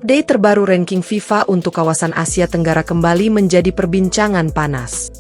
Update terbaru ranking FIFA untuk kawasan Asia Tenggara kembali menjadi perbincangan panas.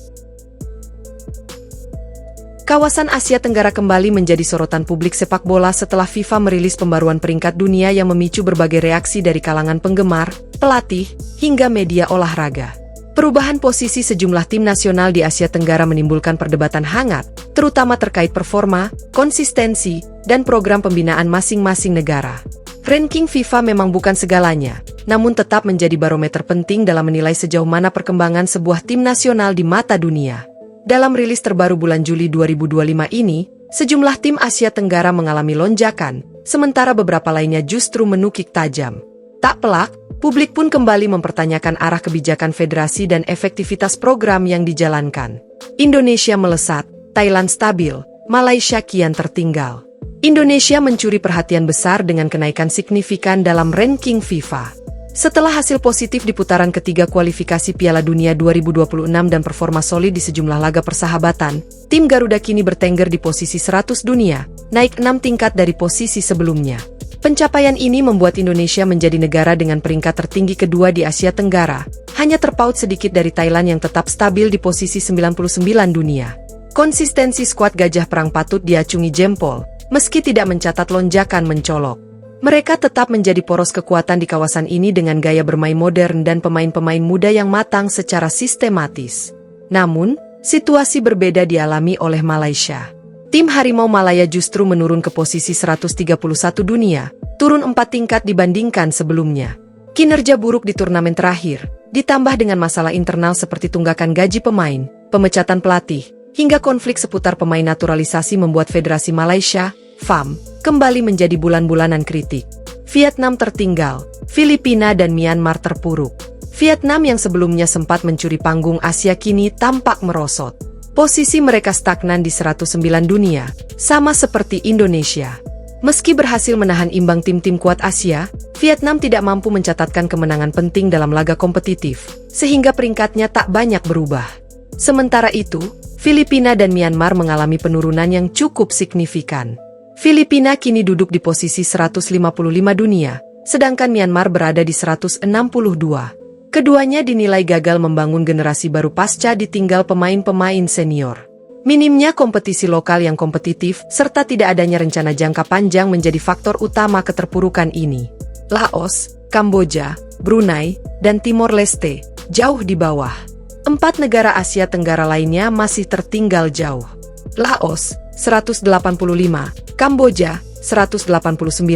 Kawasan Asia Tenggara kembali menjadi sorotan publik sepak bola setelah FIFA merilis pembaruan peringkat dunia yang memicu berbagai reaksi dari kalangan penggemar, pelatih, hingga media olahraga. Perubahan posisi sejumlah tim nasional di Asia Tenggara menimbulkan perdebatan hangat, terutama terkait performa, konsistensi, dan program pembinaan masing-masing negara. Ranking FIFA memang bukan segalanya, namun tetap menjadi barometer penting dalam menilai sejauh mana perkembangan sebuah tim nasional di mata dunia. Dalam rilis terbaru bulan Juli 2025 ini, sejumlah tim Asia Tenggara mengalami lonjakan, sementara beberapa lainnya justru menukik tajam. Tak pelak, publik pun kembali mempertanyakan arah kebijakan federasi dan efektivitas program yang dijalankan. Indonesia melesat, Thailand stabil, Malaysia kian tertinggal. Indonesia mencuri perhatian besar dengan kenaikan signifikan dalam ranking FIFA. Setelah hasil positif di putaran ketiga kualifikasi Piala Dunia 2026 dan performa solid di sejumlah laga persahabatan, tim Garuda kini bertengger di posisi 100 dunia, naik 6 tingkat dari posisi sebelumnya. Pencapaian ini membuat Indonesia menjadi negara dengan peringkat tertinggi kedua di Asia Tenggara, hanya terpaut sedikit dari Thailand yang tetap stabil di posisi 99 dunia. Konsistensi skuad Gajah Perang patut diacungi jempol, meski tidak mencatat lonjakan mencolok. Mereka tetap menjadi poros kekuatan di kawasan ini dengan gaya bermain modern dan pemain-pemain muda yang matang secara sistematis. Namun, situasi berbeda dialami oleh Malaysia. Tim Harimau Malaya justru menurun ke posisi 131 dunia, turun 4 tingkat dibandingkan sebelumnya. Kinerja buruk di turnamen terakhir, ditambah dengan masalah internal seperti tunggakan gaji pemain, pemecatan pelatih, hingga konflik seputar pemain naturalisasi membuat Federasi Malaysia, FAM, kembali menjadi bulan-bulanan kritik. Vietnam tertinggal, Filipina dan Myanmar terpuruk. Vietnam yang sebelumnya sempat mencuri panggung Asia kini tampak merosot. Posisi mereka stagnan di 109 dunia, sama seperti Indonesia. Meski berhasil menahan imbang tim-tim kuat Asia, Vietnam tidak mampu mencatatkan kemenangan penting dalam laga kompetitif, sehingga peringkatnya tak banyak berubah. Sementara itu, Filipina dan Myanmar mengalami penurunan yang cukup signifikan. Filipina kini duduk di posisi 155 dunia, sedangkan Myanmar berada di 162. Keduanya dinilai gagal membangun generasi baru pasca ditinggal pemain-pemain senior. Minimnya kompetisi lokal yang kompetitif, serta tidak adanya rencana jangka panjang menjadi faktor utama keterpurukan ini. Laos, Kamboja, Brunei, dan Timor Leste jauh di bawah. 4 negara Asia Tenggara lainnya masih tertinggal jauh. Laos, 185, Kamboja, 189,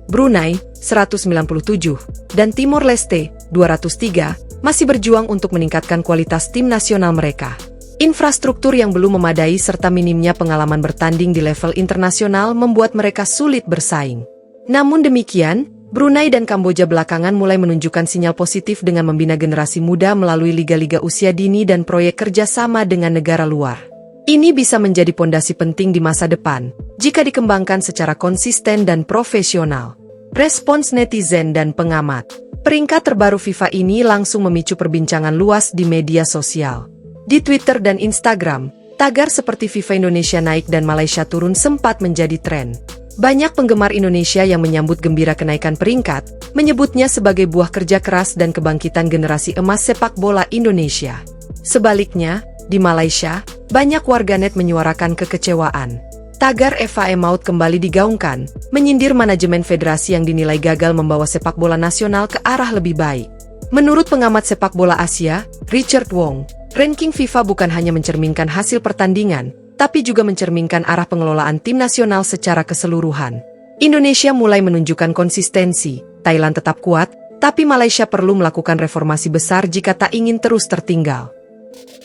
Brunei, 197, dan Timor Leste, 203, masih berjuang untuk meningkatkan kualitas tim nasional mereka. Infrastruktur yang belum memadai serta minimnya pengalaman bertanding di level internasional membuat mereka sulit bersaing. Namun demikian, Brunei dan Kamboja belakangan mulai menunjukkan sinyal positif dengan membina generasi muda melalui liga-liga usia dini dan proyek kerjasama dengan negara luar. Ini bisa menjadi pondasi penting di masa depan, jika dikembangkan secara konsisten dan profesional. Respons netizen dan pengamat. Peringkat terbaru FIFA ini langsung memicu perbincangan luas di media sosial. Di Twitter dan Instagram, tagar seperti FIFA Indonesia naik dan Malaysia turun sempat menjadi tren. Banyak penggemar Indonesia yang menyambut gembira kenaikan peringkat, menyebutnya sebagai buah kerja keras dan kebangkitan generasi emas sepak bola Indonesia. Sebaliknya, di Malaysia, banyak warganet menyuarakan kekecewaan. Tagar FA Maut kembali digaungkan, menyindir manajemen federasi yang dinilai gagal membawa sepak bola nasional ke arah lebih baik. Menurut pengamat sepak bola Asia, Richard Wong, ranking FIFA bukan hanya mencerminkan hasil pertandingan, tapi juga mencerminkan arah pengelolaan tim nasional secara keseluruhan. Indonesia mulai menunjukkan konsistensi, Thailand tetap kuat, tapi Malaysia perlu melakukan reformasi besar jika tak ingin terus tertinggal.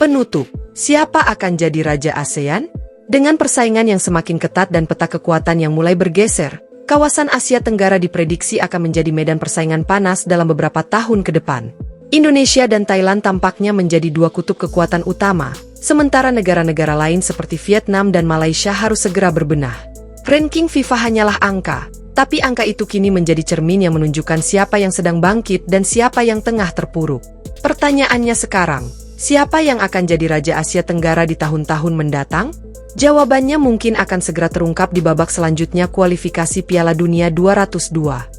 Penutup, siapa akan jadi Raja ASEAN? Dengan persaingan yang semakin ketat dan peta kekuatan yang mulai bergeser, kawasan Asia Tenggara diprediksi akan menjadi medan persaingan panas dalam beberapa tahun ke depan. Indonesia dan Thailand tampaknya menjadi dua kutub kekuatan utama, sementara negara-negara lain seperti Vietnam dan Malaysia harus segera berbenah. Ranking FIFA hanyalah angka, tapi angka itu kini menjadi cermin yang menunjukkan siapa yang sedang bangkit dan siapa yang tengah terpuruk. Pertanyaannya sekarang, siapa yang akan jadi Raja Asia Tenggara di tahun-tahun mendatang? Jawabannya mungkin akan segera terungkap di babak selanjutnya kualifikasi Piala Dunia 202.